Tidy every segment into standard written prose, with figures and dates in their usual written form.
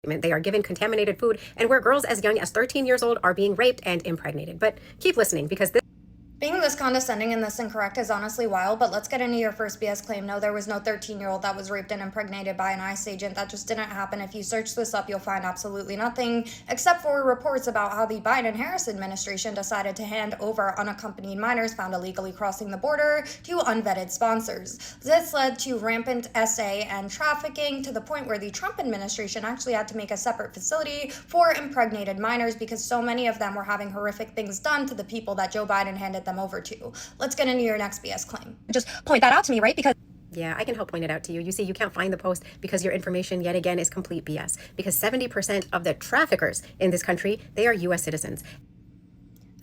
They are given contaminated food, and where girls as young as 13 years old are being raped and impregnated. But keep listening, because this Being this condescending and this incorrect is honestly wild, but let's get into your first BS claim. No, there was no 13-year-old that was raped and impregnated by an ICE agent. That just didn't happen. If you search this up, you'll find absolutely nothing, except for reports about how the Biden-Harris administration decided to hand over unaccompanied minors found illegally crossing the border to unvetted sponsors. This led to rampant SA and trafficking, to the point where the Trump administration actually had to make a separate facility for impregnated minors because so many of them were having horrific things done to the people that Joe Biden handed them over to. Let's get into your next BS claim. Just point that out to me, right? Because Yeah, I can help point it out to you. You see, you can't find the post because your information, yet again, is complete BS. Because 70% of the traffickers in this country, they are U.S. citizens.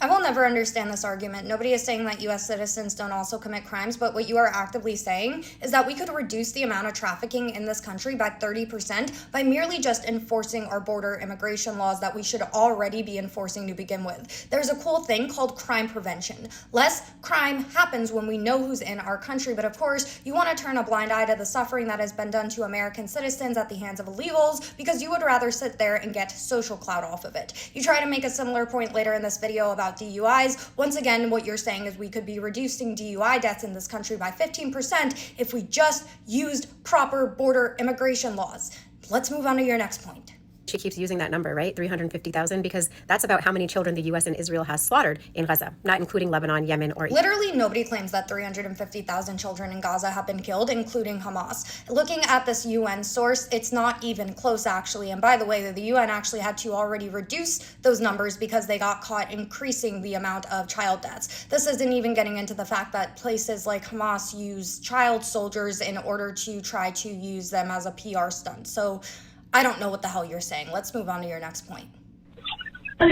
I will never understand this argument. Nobody is saying that U.S. citizens don't also commit crimes, but what you are actively saying is that we could reduce the amount of trafficking in this country by 30% by merely just enforcing our border immigration laws that we should already be enforcing to begin with. There's a cool thing called crime prevention. Less crime happens when we know who's in our country, but of course, you want to turn a blind eye to the suffering that has been done to American citizens at the hands of illegals because you would rather sit there and get social clout off of it. You try to make a similar point later in this video about DUIs. Once again, what you're saying is we could be reducing DUI deaths in this country by 15% if we just used proper border immigration laws. Let's move on to your next point. She keeps using that number, right? 350,000, because that's about how many children the U.S. and Israel has slaughtered in Gaza, not including Lebanon, Yemen, or... Literally nobody claims that 350,000 children in Gaza have been killed, including Hamas. Looking at this UN source, it's not even close, actually. And by the way, the UN actually had to already reduce those numbers because they got caught increasing the amount of child deaths. This isn't even getting into the fact that places like Hamas use child soldiers in order to try to use them as a PR stunt. So I don't know what the hell you're saying. Let's move on to your next point. Did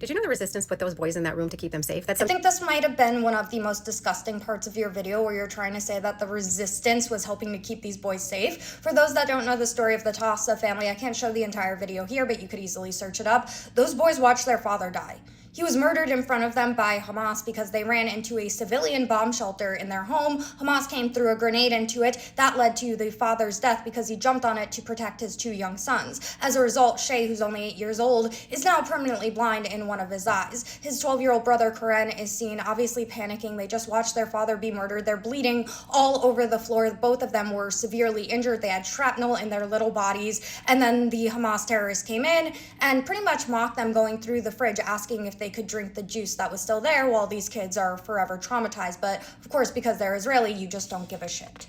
you know the resistance put those boys in that room to keep them safe? I think this might have been one of the most disgusting parts of your video, where you're trying to say that the resistance was helping to keep these boys safe. For those that don't know the story of the Tassa family, I can't show the entire video here, but you could easily search it up. Those boys watched their father die. He was murdered in front of them by Hamas because they ran into a civilian bomb shelter in their home. Hamas came threw a grenade into it. That led to the father's death because he jumped on it to protect his two young sons. As a result, Shay, who's only 8 years old, is now permanently blind in one of his eyes. His 12-year-old brother, Karen, is seen obviously panicking. They just watched their father be murdered. They're bleeding all over the floor. Both of them were severely injured. They had shrapnel in their little bodies. And then the Hamas terrorists came in and pretty much mocked them, going through the fridge, asking if they could drink the juice that was still there, while these kids are forever traumatized. But of course, because they're Israeli, you just don't give a shit.